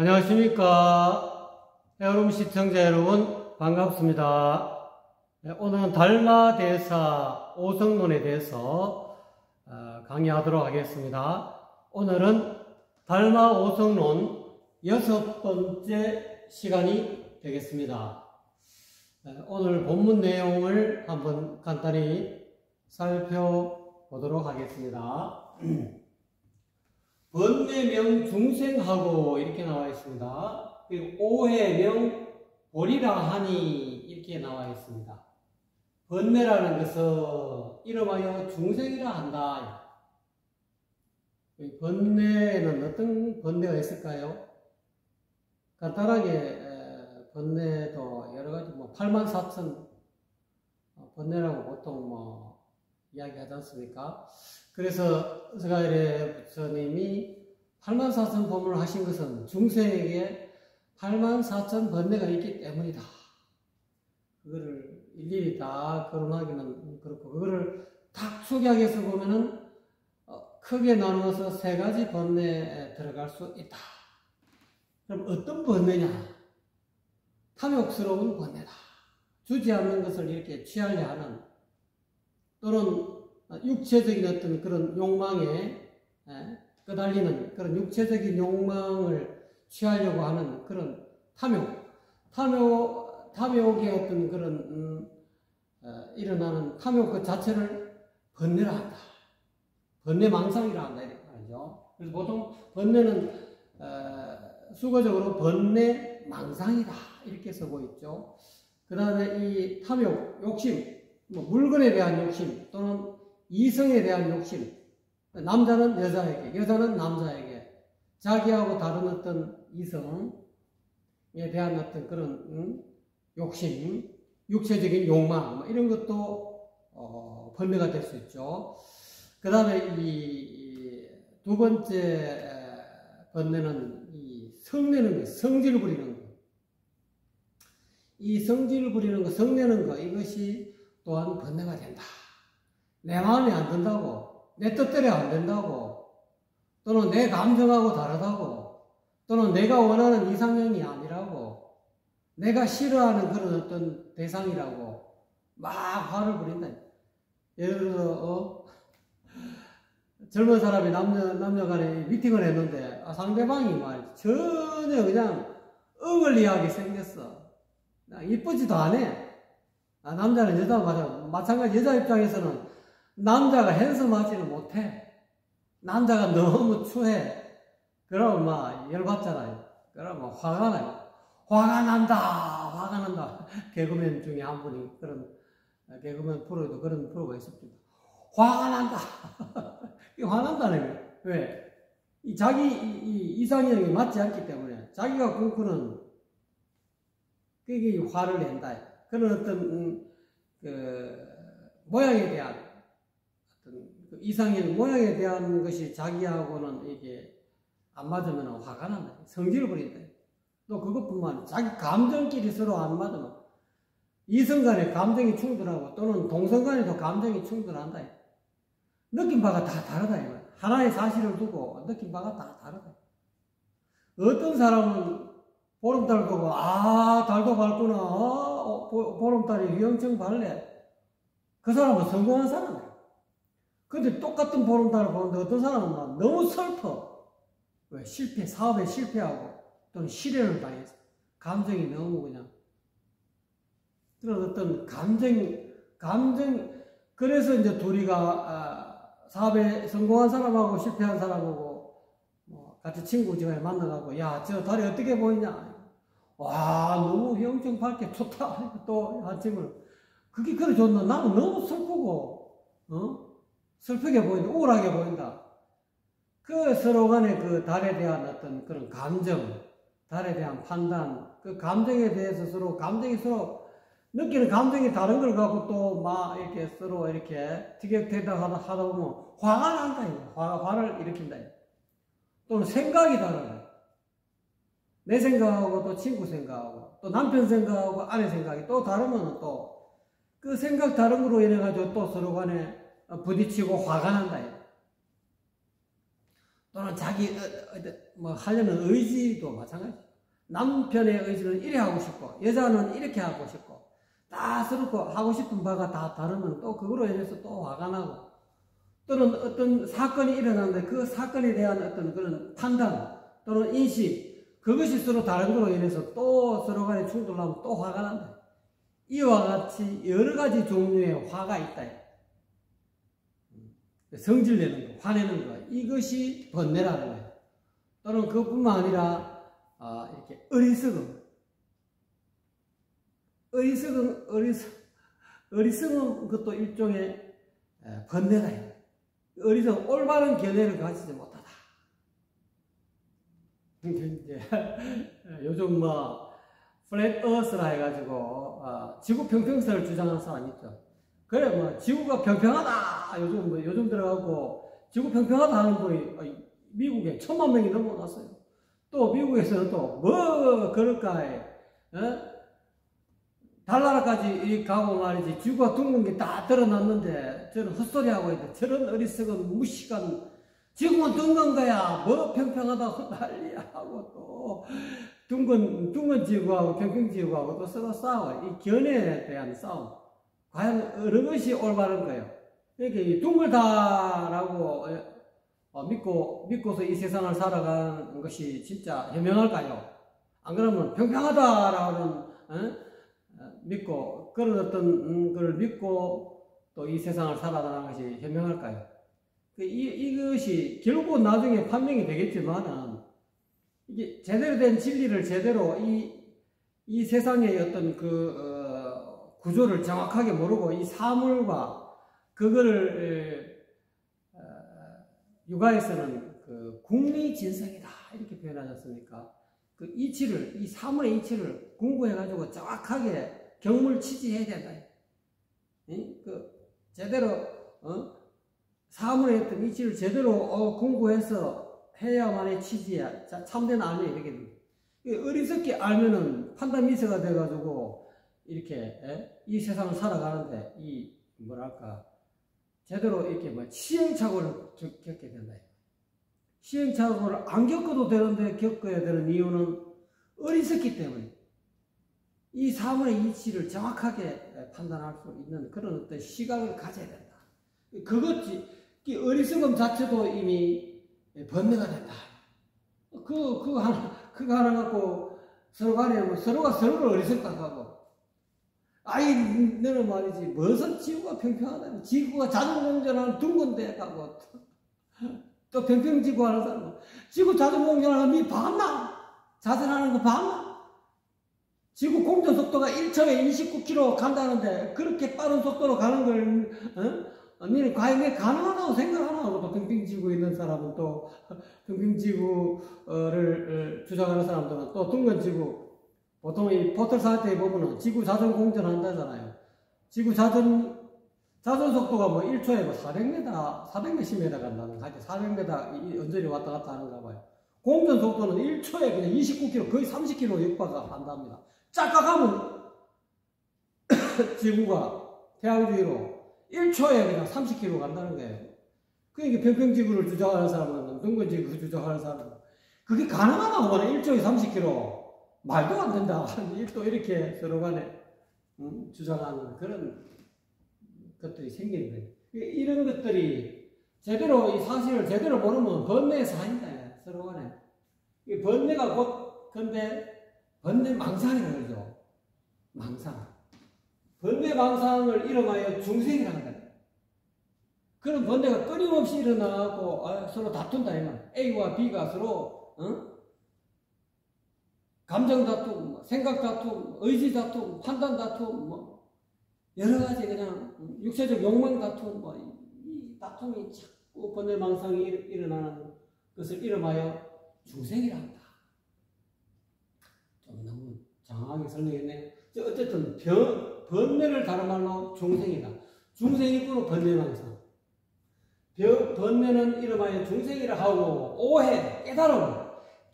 안녕하십니까. 헤어룸 시청자 여러분, 반갑습니다. 오늘은 달마대사 오성론에 대해서 강의하도록 하겠습니다. 오늘은 달마 오성론 6번째 시간이 되겠습니다. 오늘 본문 내용을 한번 간단히 살펴보도록 하겠습니다. 번뇌명 중생하고 이렇게 나와 있습니다. 그리고 오해명 보리라 하니 이렇게 나와 있습니다. 번뇌라는 것은 이름하여 중생이라 한다. 번뇌는 어떤 번뇌가 있을까요? 간단하게 번뇌도 여러가지 84,000 번뇌라고 보통 이야기하지 않습니까? 그래서 스가일의 부처님이 84,000 법문을 하신 것은 중생에게 84,000 번뇌가 있기 때문이다. 그거를 일일이 다 거론하기는 그렇고, 그거를 딱 축약해서 보면은 크게 나누어서 3가지 번뇌에 들어갈 수 있다. 그럼 어떤 번뇌냐? 탐욕스러운 번뇌다. 주지 않는 것을 이렇게 취하려 하는, 또는 육체적인 어떤 그런 욕망에 끄달리는 그런 육체적인 욕망을 취하려고 하는 그런 탐욕의 어떤 그런 일어나는 탐욕 그 자체를 번뇌라 한다. 번뇌망상이라 한다 이렇게 말이죠. 그래서 보통 번뇌는 수거적으로 번뇌망상이다 이렇게 쓰고 있죠. 그 다음에 이 탐욕, 욕심, 물건에 대한 욕심 또는 이성에 대한 욕심, 남자는 여자에게, 여자는 남자에게, 자기하고 다른 어떤 이성에 대한 어떤 그런 욕심, 육체적인 욕망 이런 것도 번뇌가 될 수 있죠. 그 다음에 이 두 번째 번뇌는 이 성내는 것, 성질 부리는 것. 이 성질 부리는 것, 성내는 것, 이것이 또한 번뇌가 된다. 내 마음에 안 든다고, 내 뜻대로 안 된다고, 또는 내 감정하고 다르다고, 또는 내가 원하는 이상형이 아니라고, 내가 싫어하는 그런 어떤 대상이라고 막 화를 부린다. 예를 들어서 젊은 사람이 남녀 간에 미팅을 했는데 상대방이 전혀 그냥 어글리하게 생겼어. 이쁘지도 않아. 남자는 여자가 마찬가지. 여자 입장에서는 남자가 핸섬하지는 못해. 남자가 너무 추해. 그러면 열받잖아요. 그러면 화가 나요. 화가 난다. 개그맨 중에 한 분이 그런 개그맨 프로에도 그런 프로가 있었습니다. 화가 난다. 화난다는 거예요. 왜? 자기 이상형이 맞지 않기 때문에 자기가 꿈꾸는 그게 화를 낸다. 그런 어떤 모양에 대한 어떤 이상형 모양에 대한 것이 자기하고는 이게 안 맞으면 화가 난다. 성질을 부린다. 또 그것뿐만 자기 감정끼리 서로 안 맞으면 이성 간에 감정이 충돌하고 또는 동성 간에도 감정이 충돌한다. 느낀 바가 다 다르다. 하나의 사실을 두고 느낀 바가 다 다르다. 어떤 사람은 보름달 보고 달도 밝구나. 보름달이 휘영청 밝네. 그 사람은 성공한 사람이야. 근데 똑같은 보름달을 보는데 어떤 사람은 너무 슬퍼. 왜? 사업에 실패하고 또는 실현을 당해서 감정이 너무 그냥 그런 어떤 감정 그래서 이제 둘이가 사업에 성공한 사람하고 실패한 사람하고 같이 친구지간에 만나가고 야, 저 달이 어떻게 보이냐? 와, 너무 휘영청 밝게 좋다. 또 한 친구는 그게 그래 좋나? 나는 너무 슬프고 슬프게 보인다. 우울하게 보인다. 그 서로 간에 그 달에 대한 어떤 그런 감정, 달에 대한 판단, 그 감정에 대해서 감정이 서로 느끼는 감정이 다른 걸 갖고 또 막 이렇게 서로 이렇게 티격태격 하다 보면 화가 난다. 화를 일으킨다. 또는 생각이 다르다. 내 생각하고 또 친구 생각하고 또 남편 생각하고 아내 생각이 또 다르면 또 그 생각 다른 거로 인해 가지고 또 서로 간에 부딪히고 화가 난다. 또는 자기 뭐 하려는 의지도 마찬가지. 남편의 의지는 이래 하고 싶고 여자는 이렇게 하고 싶고 다 서로 하고 싶은 바가 다 다르면 또 그거로 인해서 또 화가 나고, 또는 어떤 사건이 일어나는데 그 사건에 대한 어떤 그런 판단 또는 인식, 그것이 서로 다른 거로 인해서 또 서로 간에 충돌하면 또 화가 난다. 이와 같이 여러 가지 종류의 화가 있다. 성질내는 거, 화내는 거, 이것이 번뇌라는 거예요. 또는 그뿐만 아니라 이렇게 어리석음, 그것도 일종의 번뇌다. 어리석음, 올바른 견해를 가지지 못하다. 이제 요즘 뭐 플랫 어스라 해가지고 지구 평평설을 주장하는 사람 있죠. 그래 뭐 지구가 평평하다 요즘 들어가고 지구 평평하다 하는 분이 미국에 1000만 명이 넘어났어요. 또 미국에서는 또 뭐 그럴까 해. 달나라까지 가고 말이지 지구가 둥근 게 다 드러났는데 저는 헛소리하고 있는데 저런 어리석은 무식한, 지구는 둥근 거야 뭐 평평하다고 난리야 하고 또 둥근 지구하고 평평 지구하고 또 서로 싸워. 이 견해에 대한 싸움, 과연 어느 것이 올바른 거예요? 이렇게 둥글다라고 믿고서 이 세상을 살아가는 것이 진짜 현명할까요? 안 그러면 평평하다라고는 믿고 그런 어떤 걸 믿고 또 이 세상을 살아가는 것이 현명할까요? 이것이 결국 나중에 판명이 되겠지만은, 이게 제대로 된 진리를 제대로 이 세상의 어떤 구조를 정확하게 모르고 이 사물과 그거를 육아에서는 궁리진성이다 이렇게 표현하셨습니까? 그 이치를, 이 사물의 이치를 공부해가지고 정확하게 경물치지해야 된다. 제대로 사물의 어떤 이치를 제대로 공부해서 해야만의 치지야 참된 알면 이렇게 됩니다. 어리석게 알면은 판단 미세가 돼가지고 이렇게 이 세상을 살아가는데 제대로 이렇게 시행착오를 겪게 된다. 시행착오를 안 겪어도 되는데 겪어야 되는 이유는 어리석기 때문에 이 사물의 이치를 정확하게 판단할 수 있는 그런 어떤 시각을 가져야 된다. 이 어리석음 자체도 이미 번뇌가 된다. 그거 하나 갖고 서로 간에 서로가 서로를 어리석다고 하고, 너는 말이지 무슨 지구가 평평하다니, 지구가 자전공전하는 둥근데 하고 또 평평지구 하는 사람, 지구 자전공전하는 니 봤나? 자전하는 거 봤나? 지구 공전 속도가 1초에 29km 간다는데 그렇게 빠른 속도로 가는 걸 니는 과연 그게 가능하다고 생각하나? 하고 또 평평지구에 있는 사람은 또 평평지구를 주장하는 사람들은 또 둥근지구, 보통 이 포털 사이트에 보면은 지구 자전 공전한다잖아요. 지구 자전 속도가 1초에 400몇십 m 간다는 거지. 400m 언저리 왔다 갔다 하는가 봐요. 공전 속도는 1초에 그냥 29km, 거의 30km 육박을 한답니다. 짝각하면 지구가 태양 주위로 1초에 그냥 30km 간다는 거예요. 그러니까 평평지구를 주장하는 사람은, 둥근지구 주장하는 사람은 그게 가능하다고 말해. 1초에 30km. 말도 안 된다. 또 이렇게 서로 간에 주장하는 그런 것들이 생기는 거예요. 이런 것들이 제대로 이 사실을 제대로 모르면 번뇌의 사인다. 서로 간에. 이 번뇌가 곧, 근데 번뇌 망상이라고 그러죠. 망상. 번뇌 망상을 이름하여 중생이라고 한다. 그런 번뇌가 끊임없이 일어나고 서로 다툰다. A와 B가 서로 감정 다툼, 생각 다툼, 의지 다툼, 판단 다툼, 여러 가지 그냥 육체적 욕망 다툼, 이 다툼이 자꾸 번뇌망상이 일어나는 것을 이름하여 중생이라 한다. 좀 너무 장황하게 설명했네요. 어쨌든 번뇌를 다른 말로 중생이다. 중생이고 번뇌망상. 번뇌는 이름하여 중생이라 하고, 오해,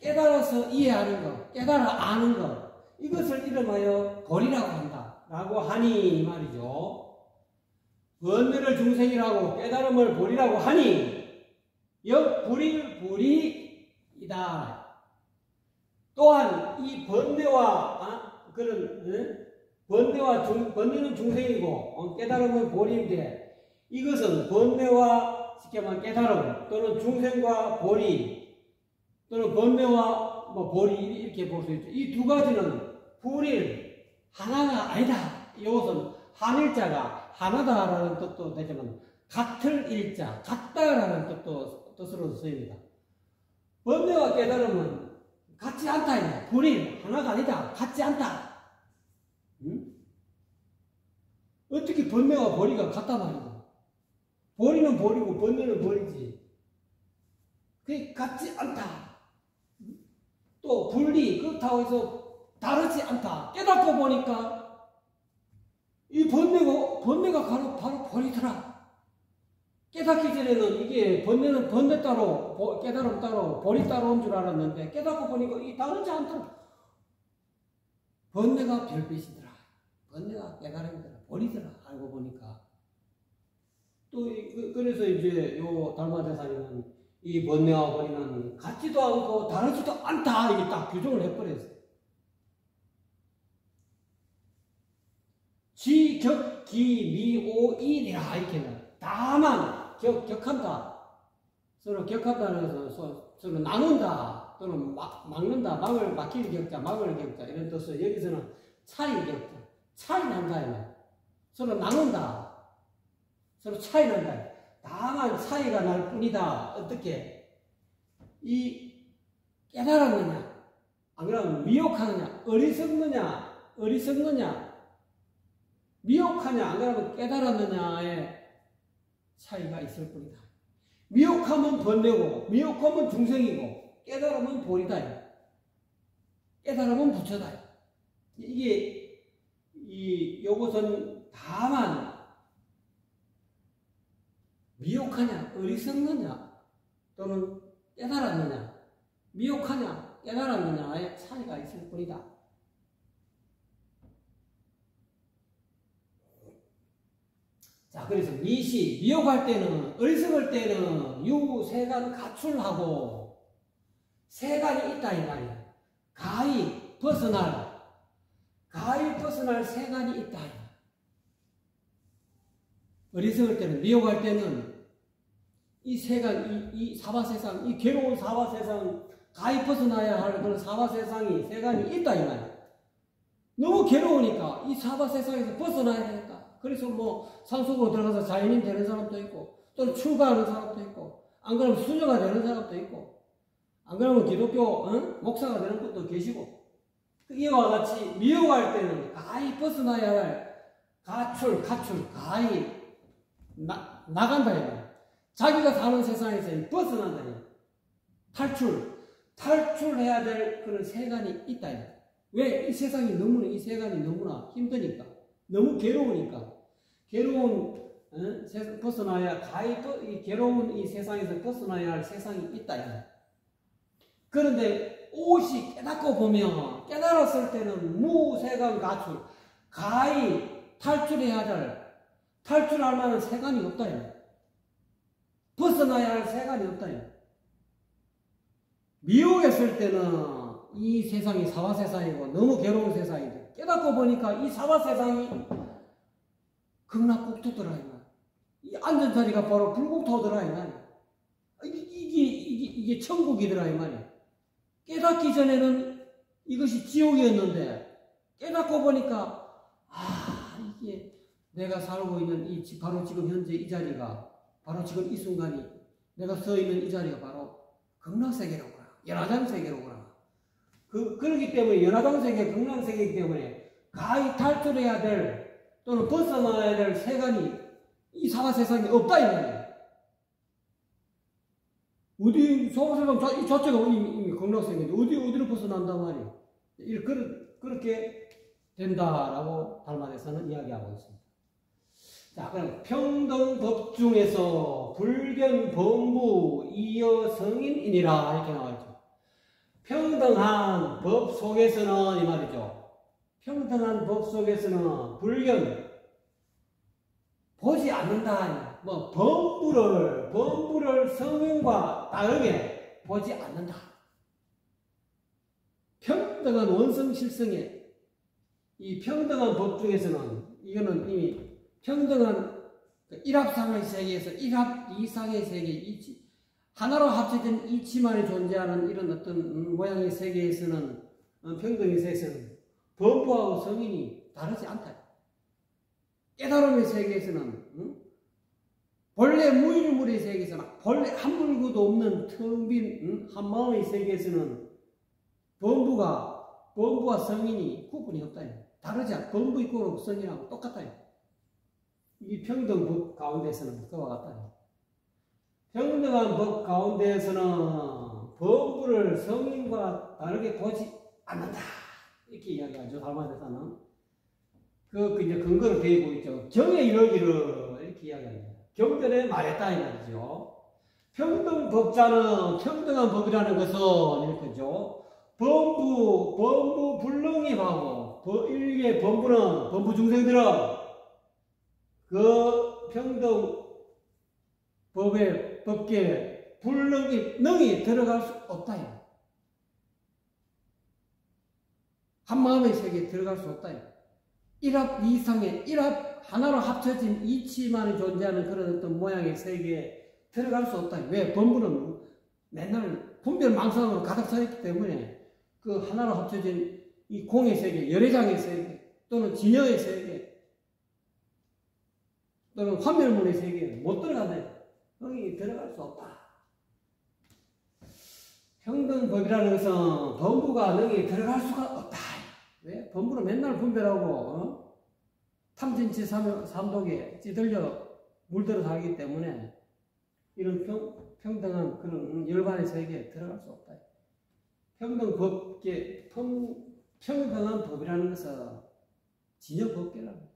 깨달아서 이해하는 것, 깨달아 아는 것, 이것을 이름하여 벌이라고 한다 라고 하니 말이죠. 번뇌를 중생이라고 깨달음을 벌이라고 하니 불이이다. 또한 이 번뇌와 번뇌는 중생이고 깨달음은 보리인데 이것은 번뇌와 쉽게 말하면 깨달음 또는 중생과 보리 또는 번뇌와 보리 이렇게 볼 수 있죠. 이 두 가지는 불일 하나가 아니다. 이것은 한일자가 하나다라는 뜻도 되지만 같을 일자, 같다라는 뜻으로 쓰입니다. 번뇌와 깨달음은 같지 않다. 불일 하나가 아니다. 같지 않다. 어떻게 번뇌와 보리가 같단 말이야. 보리는 보리고 번뇌는 보리지. 그게 같지 않다. 또 분리 그렇다고 해서 다르지 않다. 깨닫고 보니까 이 번뇌가 바로 보리더라. 깨닫기 전에는 이게 번뇌는 번뇌 따로 깨달음 따로 보리 따로 온 줄 알았는데 깨닫고 보니까 이 다르지 않더라. 번뇌가 별빛이더라. 번뇌가 깨달음이더라. 보리더라. 알고 보니까 또 그래서 이제 요 달마대사님은 이 번뇌와 보리는 같지도 않고 다르지도 않다. 이게 딱 규정을 해버렸어요. 지격기미오이니라 이렇게 다만 격한다. 서로 격한다는 것은 서로 나눈다 또는 막는다. 막히는 격자, 막을 격자 이런 뜻으로 여기서는 차이 격자, 차이 난다. 서로 나눈다. 서로 차이 난다. 다만 차이가 날 뿐이다. 어떻게? 이 깨달았느냐? 안 그러면 미혹하느냐? 어리석느냐? 미혹하냐? 안 그러면 깨달았느냐의 차이가 있을 뿐이다. 미혹하면 번뇌고, 미혹하면 중생이고, 깨달으면 보리다. 깨달으면 부처다. 요것은 다만 미혹하냐, 어리석느냐, 또는 깨달았느냐, 미혹하냐, 깨달았느냐의 차이가 있을 뿐이다. 자, 그래서 미혹할 때는, 어리석을 때는 유세간 가출하고 세간이 있다 이 말이야. 가히 벗어날 세간이 있다. 어리석을 때는, 미혹할 때는 이 세간, 이 사바세상, 이 괴로운 사바세상, 가히 벗어나야 할 그런 사바세상이, 세간이 있다 이 말이야. 너무 괴로우니까 이 사바세상에서 벗어나야 되니까. 그래서 산속으로 들어가서 자연인 되는 사람도 있고, 또는 출가하는 사람도 있고, 안 그러면 수녀가 되는 사람도 있고, 안 그러면 기독교 목사가 되는 것도 계시고, 이와 같이 미혹할 때는 가히 벗어나야 할 가출, 가히 나간다. 자기가 사는 세상에서 벗어난다. 탈출해야 될 그런 세간이 있다. 왜? 이 세간이 너무나 힘드니까. 너무 괴로우니까. 벗어나야, 괴로운 이 세상에서 벗어나야 할 세상이 있다. 그런데 오롯이 깨닫고 보면, 깨달았을 때는 무세간 가출, 가히 탈출할 만한 세간이 없다. 벗어나야 할 세간이 없다. 미혹했을 때는 이 세상이 사바세상이고 너무 괴로운 세상인데, 깨닫고 보니까 이 사바세상이 극락국토더라. 이 앉은 자리가 바로 불국토더라. 이게 천국이더라. 이 말이야. 깨닫기 전에는 이것이 지옥이었는데, 깨닫고 보니까, 이게 내가 살고 있는 바로 지금 현재 이 자리가, 바로 지금 이 순간이, 내가 서 있는 이 자리가 바로 극락세계로구나. 연화장세계로구나. 그렇기 때문에 연화장세계, 극락세계이기 때문에 가히 탈출해야 될, 또는 벗어나야 될 세간이 이 사바세상에 없다 이 말이야. 어디 사바세상 자체가 이미 극락세계인데 어디로 벗어난단 말이야. 그렇게 된다라고 달마대사는 이야기하고 있습니다. 자, 그럼 평등법 중에서 불견범부 이어 성인이니라 이렇게 나와있죠. 평등한 법 속에서는 이 말이죠. 평등한 법 속에서는 불견 보지 않는다. 뭐 범부를 성인과 다르게 보지 않는다. 평등한 원성실성에 이 평등한 법 중에서는 이거는 이미 평등한 일합상의 세계에서 일합 이상의 세계, 하나로 합쳐진 이치만이 존재하는 이런 어떤 모양의 세계에서는 평등의 세계에서는 범부하고 성인이 다르지 않다. 깨달음의 세계에서는 본래 무일물의 세계에서는 본래 한 물고도 없는 텅 빈 한마음의 세계에서는 범부와 성인이 구분이 없다. 다르지 않다. 범부 있고 성인하고 똑같다. 이 평등법 가운데서는 그와 같다. 평등한 법 가운데에서는 범부를 성인과 다르게 보지 않는다. 이렇게 이야기하죠. 달마대사는. 그 이제 근거를 대고 있죠. 경에 이르기를 이렇게 이야기합니다. 경전에 말했다 이 말이죠. 평등법자는 평등한 법이라는 것은 이렇게죠. 범부 불능입하고 일개 범부 중생들은 그 평등 법계 능이 들어갈 수 없다. 한마음의 세계에 들어갈 수 없다. 일합 이상의 일합 하나로 합쳐진 이치만이 존재하는 그런 어떤 모양의 세계에 들어갈 수 없다. 왜? 범부는 맨날 분별망상으로 가득 차 있기 때문에 그 하나로 합쳐진 이 공의 세계, 열애장의 세계 또는 진여의 세계 또는 환멸문의 세계에 못 들어간다. 거기 들어갈 수 없다. 평등법이라는 것은 범부가 능히 들어갈 수가 없다. 왜? 범부는 맨날 분별하고 탐진치 삼독에 찌들려 물들어 살기 때문에 이런 평등한 그런 열반의 세계에 들어갈 수 없다. 평등한 법이라는 것은 진여법계라는 거예요.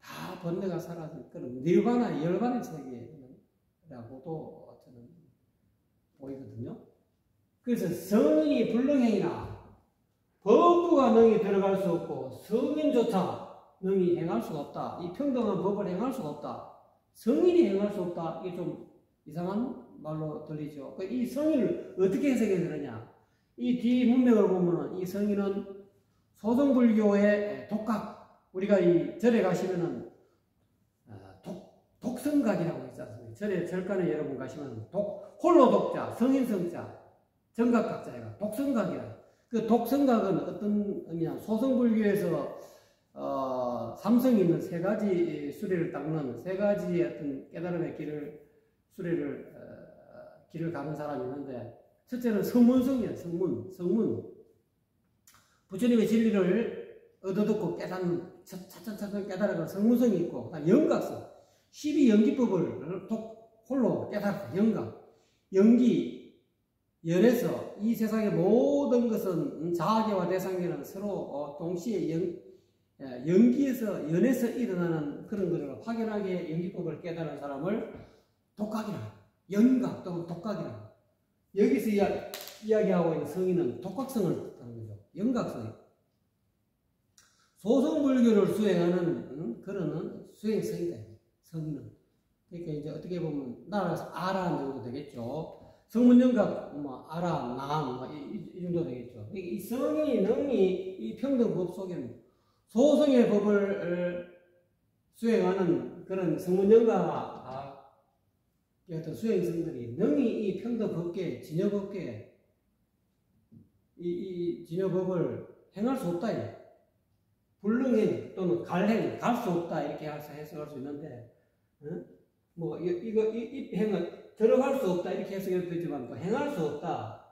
다 번뇌가 사라진 그런 니르바나 열반의 세계라고도 저는 보이거든요. 그래서 성인이 불능행이나 범부가 능히 들어갈 수 없고 성인조차 능히 행할 수가 없다. 이 평등한 법을 행할 수가 없다. 성인이 행할 수 없다. 이게 좀 이상한 말로 들리죠. 이 성인을 어떻게 해석해야 되느냐. 이 뒤 문맥을 보면은 이 성인은 소승불교의 독각, 우리가 이 절에 가시면은 독성각이라고 있지 않습니까? 절간에 여러분 가시면 홀로 독자, 성인성자, 정각각자가 독성각이라. 그 독성각은 어떤 의미냐? 소승불교에서 삼성이 있는 세 가지 수레를 닦는 세 가지 어떤 깨달음의 길을 가는 사람이 있는데, 첫째는 성문성이에요. 성문. 부처님의 진리를 얻어듣고 깨닫는, 차츰 깨달아가는 성문성이 있고, 그다음 영각성. 12연기법을 홀로 깨달았다. 연에서 이 세상의 모든 것은 자아계와 대상계는 서로 동시에 연에서 일어나는 그런 것을 확연하게 연기법을 깨달은 사람을 독각이라, 연각 또는 독각이라. 여기서 이야기하고 있는 성인은 독각성을 뜻하는 거죠. 연각성. 소승불교를 수행하는 그런 수행성이다. 성인은. 그러니까 이제 어떻게 보면 나라에서 아라한 정도 되겠죠. 성문연각, 아라, 남, 이 정도 되겠죠. 이 성인이 능히 이 평등법 속에는 소승의 법을 수행하는 그런 성문연각 어떤 수행성들이 능히 이 평등법계, 진여법계, 이 진여법을 행할 수 없다. 불능행 또는 갈행, 갈 수 없다. 이렇게 해석할 수 있는데, 이 행은 들어갈 수 없다. 이렇게 해석해도 되지만, 또 행할 수 없다.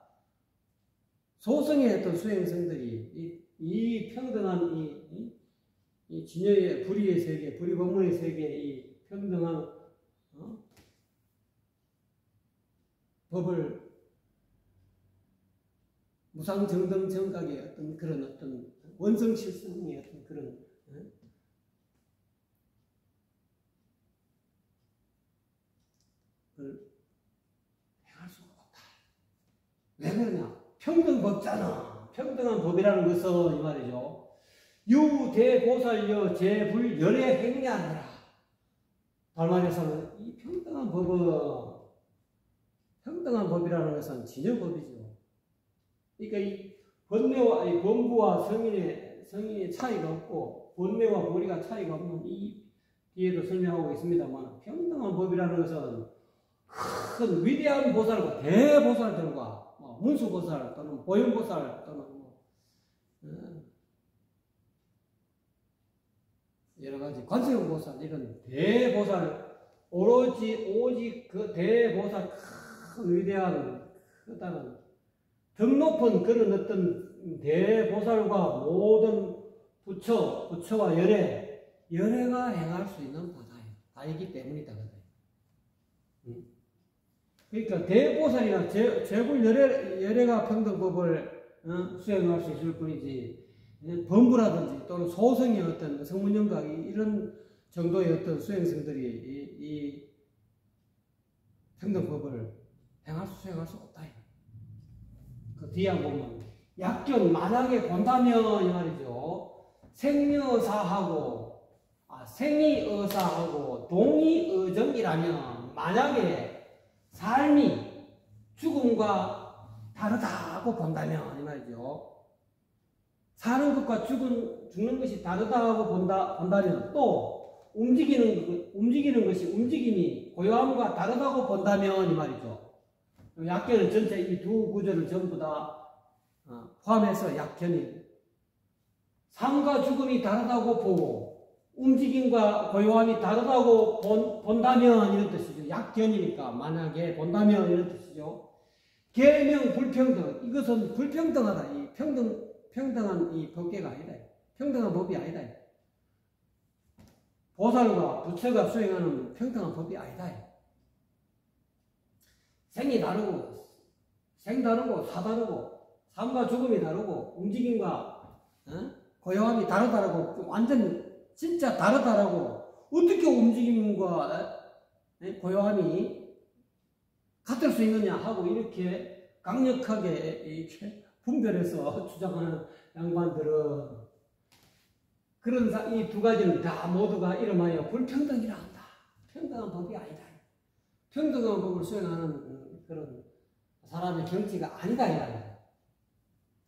소승의 어떤 수행성들이 이 평등한 이 진여의 불의의 세계, 불의법문의 세계에 이 평등한 법을 무상정등정각의 어떤 그런 어떤 원성실성의 어떤 그런 걸 행할 수가 없다. 왜 그러냐? 평등법자는 평등한 법이라는 것은 이 말이죠. 유대보살여 제불열의 행위 아니라 달마에서는 이 평등한 법이라는 것은 진여법이죠. 그러니까 이 번뇌와 이 범부와 성인의 차이가 없고 번뇌와 보리가 차이가 없는 이 뒤에도 설명하고 있습니다만 평등한 법이라는 것은 큰 위대한 보살과 대보살들과 문수보살 또는 보현보살 또는 여러 가지 관세음보살 이런 대보살 오직 그 대보살 큰 위대한 크다는 등 높은 그런 어떤 대보살과 모든 부처와 열애가 행할 수 있는 바다이기 때문이다. 그러니까 대보살이나 제불 열애가 평등법을 수행할 수 있을 뿐이지 범부라든지 또는 소성의 어떤 성문영각 이런 정도의 어떤 수행성들이 이 평등법을 수행할 수 없다. 그 뒤에 보면 약견 만약에 본다면 이 말이죠. 생이의사하고 동의의정이라면 만약에 삶이 죽음과 다르다고 본다면 이 말이죠. 사는 것과 죽는 것이 다르다고 본다면 또 움직임이 고요함과 다르다고 본다면 이 말이죠. 약견은 전체 이 두 구조를 전부 다 포함해서 약견이 삶과 죽음이 다르다고 보고 움직임과 고요함이 다르다고 본다면 이런 뜻이죠. 약견이니까 만약에 본다면 이런 뜻이죠. 계명 불평등 이것은 불평등하다. 이 평등한 이 법계가 아니다. 평등한 법이 아니다. 보살과 부처가 수행하는 평등한 법이 아니다. 생이 다르고 생 다르고 사 다르고 삶과 죽음이 다르고 움직임과 고요함이 다르다라고 완전 진짜 다르다라고 어떻게 움직임과 고요함이 같을 수 있느냐 하고 이렇게 강력하게 이렇게 분별해서 주장하는 양반들은 그런 이 두 가지는 다 모두가 이름하여 불평등이라 한다. 평등한 법이 아니다. 평등한 법을 수행하는 그런 사람의 경지가 아니다.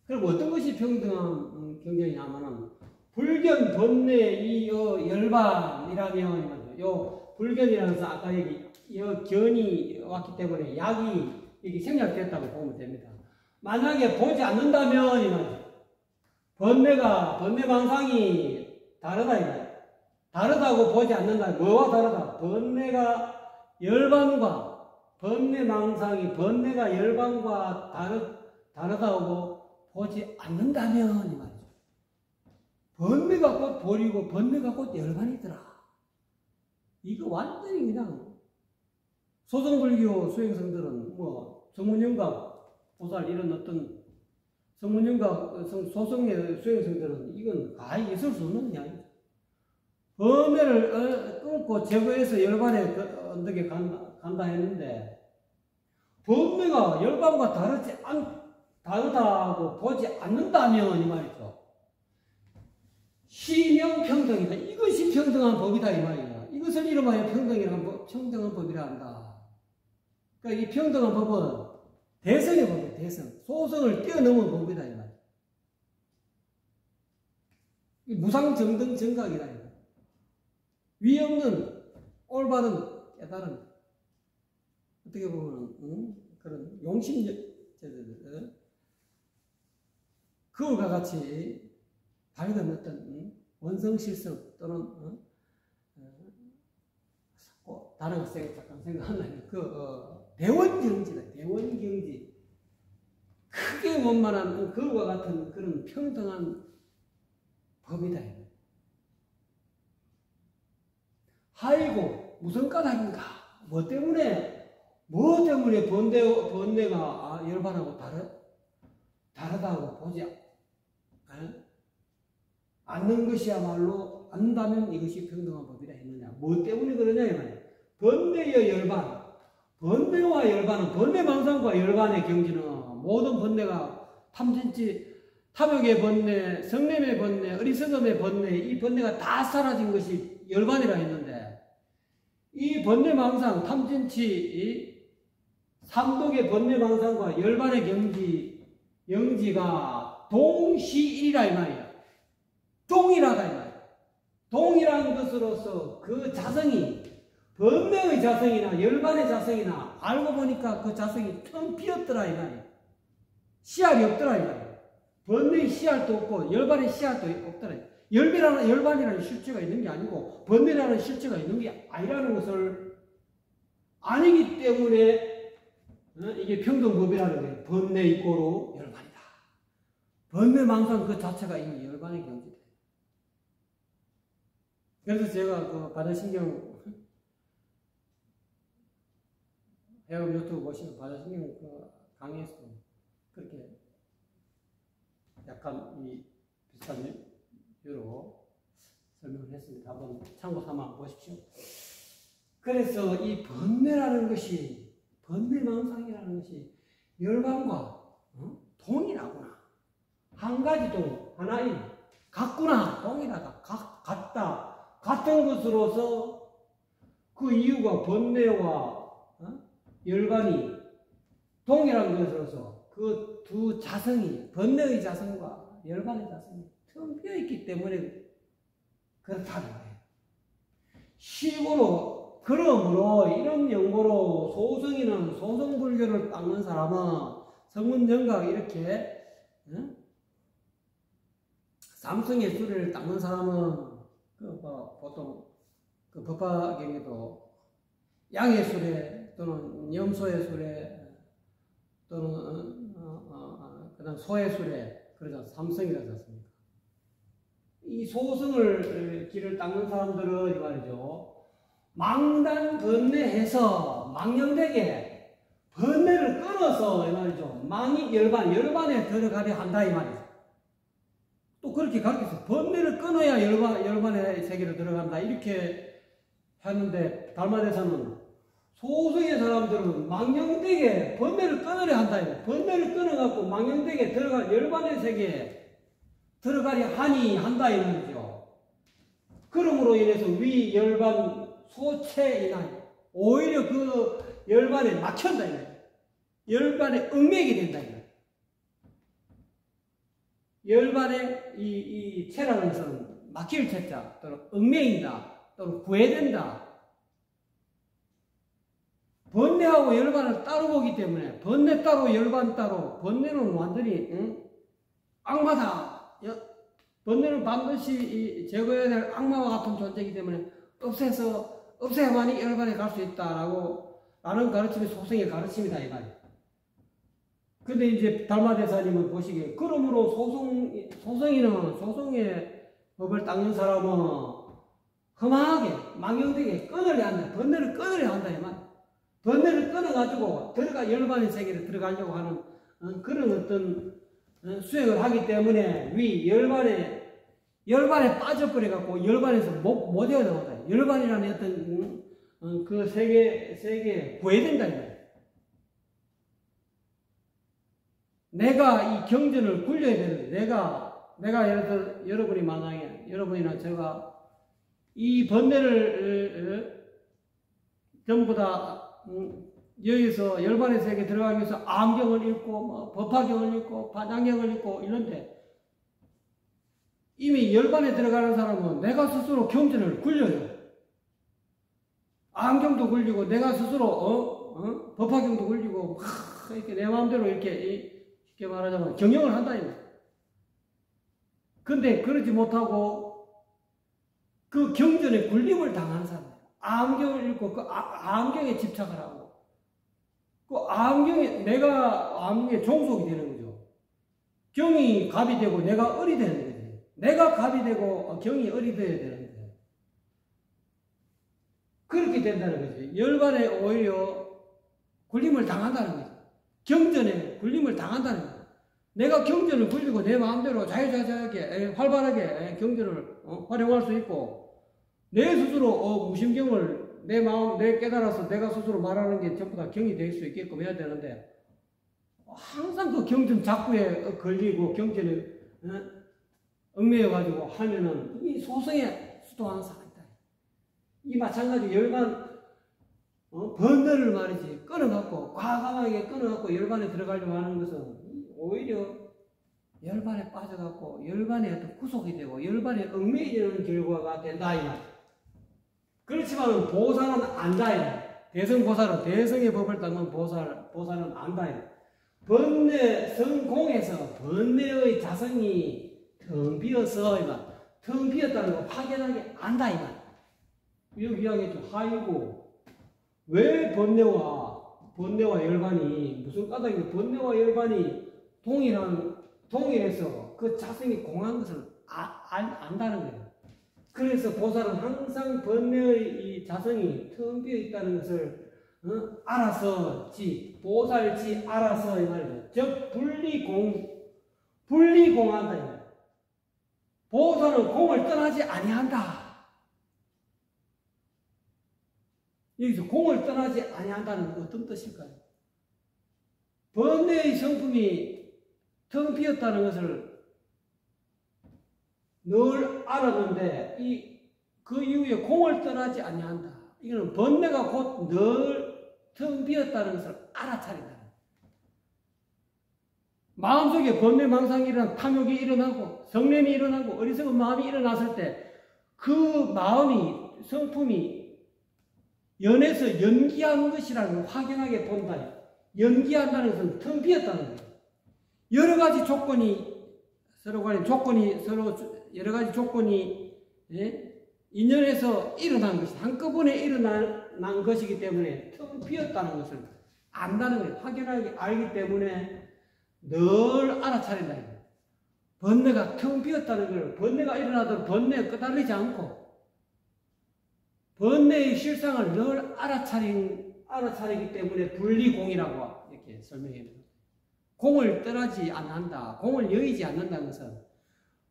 그럼 어떤 것이 평등한 경전이냐면은 불견, 번뇌, 이어, 열반이라면 요 불견이라는 것은 아까 여기 견이 왔기 때문에 약이 여기 생략됐다고 보면 됩니다. 만약에 보지 않는다면 이 말이죠. 번뇌 망상이 다르다 이 말이에요. 다르다고 보지 않는다. 뭐와 다르다? 번뇌가 열반과 번뇌 망상이 번뇌가 열반과 다르다고 보지 않는다면 이 말이죠. 번뇌가 곧 보리고 번뇌가 곧 열반이더라. 이거 완전히 그냥 소성불교 수행성들은 정문영각 보살 이런 어떤 성문영각 소성의 수행성들은 이건 가히 있을 수 없는 이야기입니다. 번뇌를 끊고 제거해서 열반에 언덕에 간다 했는데 번뇌가 열반과 다르다고 보지 않는다면 이 말이죠. 시명평등이다. 이것이 평등한 법이다 이 말이야. 이것을 이름하여 평등한 법이라 한다. 그러니까 이 평등한 법은 대성의 법이에요. 대성. 소성을 뛰어넘은 법이다 이 말이야. 무상정등 정각이다 이 말이야. 위 없는 올바른 깨달음. 어떻게 보면 그런 용심제들 그와 같이 밝은 어떤 원성실성 또는 다른 거 잠깐 생각하면 대원경지다. 대원경지. 크게 원만한 그와 같은 그런 평등한 법이다. 하이고 무슨 까닭인가? 뭐 때문에 번뇌가 열반하고 다르다고 보지 않는 것이야말로 안다면 이것이 평등한 법이라 했느냐? 뭐 때문에 그러냐 이 말이야. 번뇌의 열반, 번뇌와 열반은 번뇌망상과 열반의 경지는 모든 번뇌가 탐진치, 탐욕의 번뇌, 성냄의 번뇌, 어리석음의 번뇌, 이 번뇌가 다 사라진 것이 열반이라 했는데 이 번뇌망상, 탐진치, 삼독의 번뇌망상과 열반의 영지가 동시일이라 이 말이야. 동일하다 이 말이야. 동일한 것으로서 그 자성이 번뇌의 자성이나 열반의 자성이나 알고 보니까 그 자성이 텅 비었더라 이 말이야. 씨알이 없더라 이 말이야. 번뇌의 씨알도 없고 열반의 씨알도 없더라. 열반이라는 실체가 있는 게 아니고 번뇌라는 실체가 있는 게 아니라는 것을 아니기 때문에 이게 평등법이라는 거예요. 번뇌 이꼬로 열반이다. 번뇌망상 그 자체가 이미 열반의 경지다. 그래서 제가 그 바다신경 해외 유튜브 보시면 바다신경 그 강의에서 그렇게 약간 이 비슷한 유로 설명을 했습니다. 한번 참고 삼아 보십시오. 그래서 이 번뇌라는 것이, 번뇌망상이라는 것이 열반과 동일하구나. 한 가지 동, 하나인, 같구나, 동일하다, 같다, 같은 것으로서 그 이유가 번뇌와 열반이 동일한 것으로서 그 두 자성이, 번뇌의 자성과 열반의 자성이 텅 비어있기 때문에 그렇다는 거예요. 식으로, 그러므로 이런 연고로 소승이는 소승불교를 닦는 사람은 성문정각 이렇게 삼성의 수리를 닦는 사람은 보통 그 법화경에도 양의 수레 또는 염소의 수레 또는 그다음 소의 수레 그러자 삼성이라지 않습니까? 이 소승을 길을 닦는 사람들은 이 말이죠. 망단 번뇌해서 망령되게 번뇌를 끊어서 이 말이죠. 망이 열반에 들어가려 한다 이 말이죠. 또 그렇게 가르쳤어요. 번뇌를 끊어야 열반의 세계로 들어간다 이렇게 하는데 달마대사는 소승의 사람들은 망령되게 번뇌를 끊으려 한다. 번뇌를 끊어갖고 망령되게 열반의 세계에 들어가려 한다 이 말이죠. 그러므로 인해서 위 열반 소체이나 오히려 그 열반에 막힌다 이 말이에요. 열반에 얽매이게 된다 이 말이에요. 열반에 이 체라는 것은 막힐 체자 또는 얽매인다 또는 구애된다. 번뇌하고 열반을 따로 보기 때문에 번뇌 따로 열반 따로 번뇌는 완전히 악마다. 번뇌는 반드시 제거해야 될 악마와 같은 존재이기 때문에 없애야만이 열반에 갈 수 있다라고 라는 가르침이 소승의 가르침이다 이 말이에요. 근데 이제 달마대사님은 보시기에 그러므로 소승이는 소승의 법을 닦는 사람은 험하게 망령되게 끊으려 한다. 번뇌를 끊으려 한다 이 말이에요. 번뇌를 끊어가지고 열반의 세계로 들어가려고 하는 그런 어떤 수행을 하기 때문에 위 열반에 빠져버려갖고 열반에서 못 헤어나온다. 열반이라는 어떤 그 세계에 구해된다. 내가 이 경전을 굴려야 되는데 내가 예를 들어 여러분이 만약에 여러분이나 제가 이 번뇌를 전부 다 여기서 열반의 세계에 들어가기 위해서 암경을 읽고 법화경을 읽고 반향경을 읽고 이런데 이미 열반에 들어가는 사람은 내가 스스로 경전을 굴려요. 암경도 굴리고 내가 스스로 법화경도 굴리고 이렇게 내 마음대로 이렇게 쉽게 말하자면 경영을 한다 이거. 근데 그러지 못하고 그 경전에 굴림을 당하는 사람. 암경을 읽고 그 암경에 집착을 하고 그 내가 암경에 종속이 되는 거죠. 경이 갑이 되고 내가 을이 되는 거지. 내가 갑이 되고 경이 을이 되어야 되는 거예요. 그렇게 된다는 거지. 열반에 오히려 굴림을 당한다는 거지. 경전에 굴림을 당한다는 거지. 내가 경전을 굴리고 내 마음대로 자유자재하게 활발하게 경전을 활용할 수 있고 내 스스로 무심경을 내 깨달아서 내가 스스로 말하는 게 전부 다 경이 될 수 있게끔 해야 되는데 항상 그 경전 작구에 걸리고 경전에 얽매여가지고 하면은 이 소승에 수도하는 사람이다. 이 마찬가지 열반 번뇌를 말이지 끊어갖고 과감하게 끊어갖고 열반에 들어가려고 하는 것은 오히려 열반에 빠져갖고 열반에 어떤 구속이 되고 열반에 얽매이는 결과가 된다 이 말. 그렇지만 보살은 안다 이 말. 대성보살은 대성의 법을 닦는 보살은 안다 이 말. 번뇌 성공에서 번뇌의 자성이 텅 비어서 이 말. 텅 비었다는 거 확연하게 안다 이 말. 여기 이야기했죠. 하이고 왜 번뇌와 열반이 무슨 까닭이 번뇌와 열반이 동일해서 그 자성이 공한 것을 안다는 거예요. 그래서 보살은 항상 번뇌의 이 자성이 텅 비어 있다는 것을 알아서지 보살지 알아서 이 말이죠. 즉 분리공한다 이 말이에요. 보살은 공을 떠나지 아니한다. 여기서 공을 떠나지 아니한다는 어떤 뜻일까요? 번뇌의 성품이 텅 비었다는 것을 늘 알았는데 그 이후에 공을 떠나지 아니한다. 이거는 번뇌가 곧 늘 텅 비었다는 것을 알아차린다. 마음속에 번뇌 망상이 일어나고 탐욕이 일어나고 성냄이 일어나고 어리석은 마음이 일어났을 때 그 마음이 성품이 연에서 연기한 것이라는 걸 확연하게 본다. 연기한다는 것은 텅 비었다는 거예요. 여러 가지 조건이 서로 여러 가지 조건이 인연에서 일어난 것이 한꺼번에 일어난 것이기 때문에 텅 비었다는 것을 안다는 거예요. 확연하게 알기 때문에 늘 알아차린다. 번뇌가 텅 비었다는 걸 번뇌가 일어나도 번뇌에 끄달리지 않고 번뇌의 실상을 늘 알아차리기 때문에 분리공이라고 이렇게 설명합니다. 공을 떠나지 않는다. 공을 여의지 않는다는 것은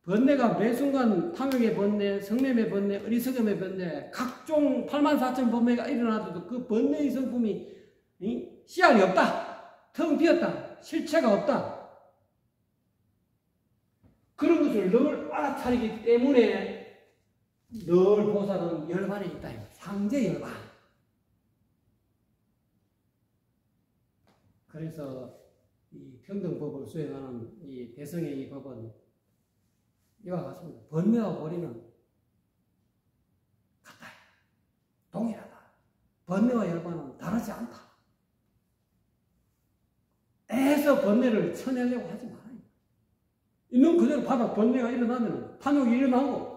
번뇌가 매 순간 탐욕의 번뇌, 성냄의 번뇌, 어리석음의 번뇌, 각종 84,000 번뇌가 일어나도 그 번뇌의 성품이 씨알이 없다. 텅 비었다. 실체가 없다. 그런 것을 늘 알아차리기 때문에 늘 보살은 열반에 있다. 상제 열반. 그래서 이 평등법을 수행하는 이 대성의 이 법은 이와 같습니다. 번뇌와 보리는 같다. 동일하다. 번뇌와 열반은 다르지 않다. 애서 번뇌를 쳐내려고 하지 말아요. 있는 그대로 바다 번뇌가 일어나면 탐욕이 일어나고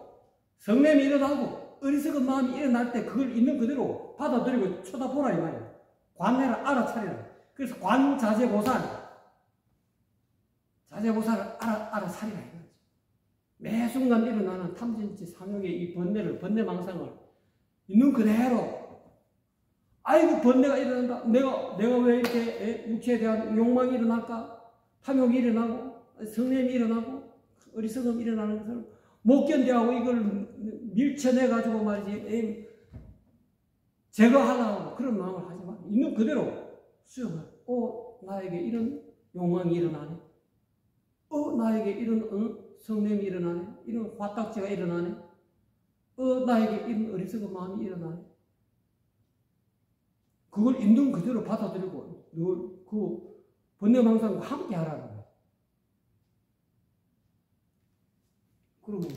성냄이 일어나고 어리석은 마음이 일어날 때 그걸 있는 그대로 받아들이고 쳐다보라 이 말이에요. 관내를 알아차리라. 그래서 관자재보살을 알아차리라 이 말이죠. 매 순간 일어나는 탐진치 삼욕의 이 번뇌망상을 있는 그대로 아이고 번뇌가 일어난다. 내가 왜 이렇게 육체에 대한 욕망이 일어날까? 탐욕이 일어나고 성냄이 일어나고 어리석음이 일어나는 것을 못 견뎌하고 이걸 밀쳐내가지고 말이지 제거하려고 그런 마음을 하지 마. 있는 그대로 수용을. 나에게 이런 욕망이 일어나네. 나에게 이런 성냄이 일어나네. 이런 화딱지가 일어나네. 나에게 이런 어리석은 마음이 일어나네. 그걸 있는 그대로 받아들이고 늘 그 번뇌망상과 함께 하라는 거예요. 그러면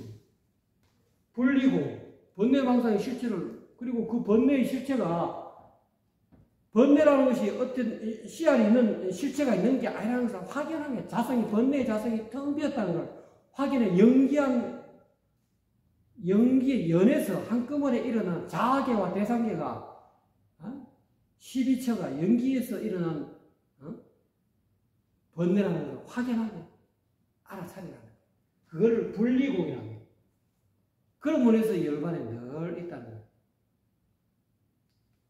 분리고 번뇌망상의 실체를 그리고 그 번뇌의 실체가 번뇌라는 것이 어떤 씨알이 있는 실체가 있는 게 아니라는 것을 확인하는 자성이 번뇌의 자성이 텅 비었다는 걸 확인해 연기의 연에서 한꺼번에 일어난 자아계와 대상계가 12처가 연기에서 일어난 번뇌라는 걸 확연하게 알아차리라는 거예요. 그거를 분리공이라는 거예요. 그런 면에서 열반에 늘 있다는 거예요.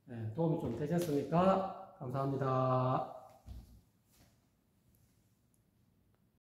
네, 도움이 좀 되셨습니까? 감사합니다.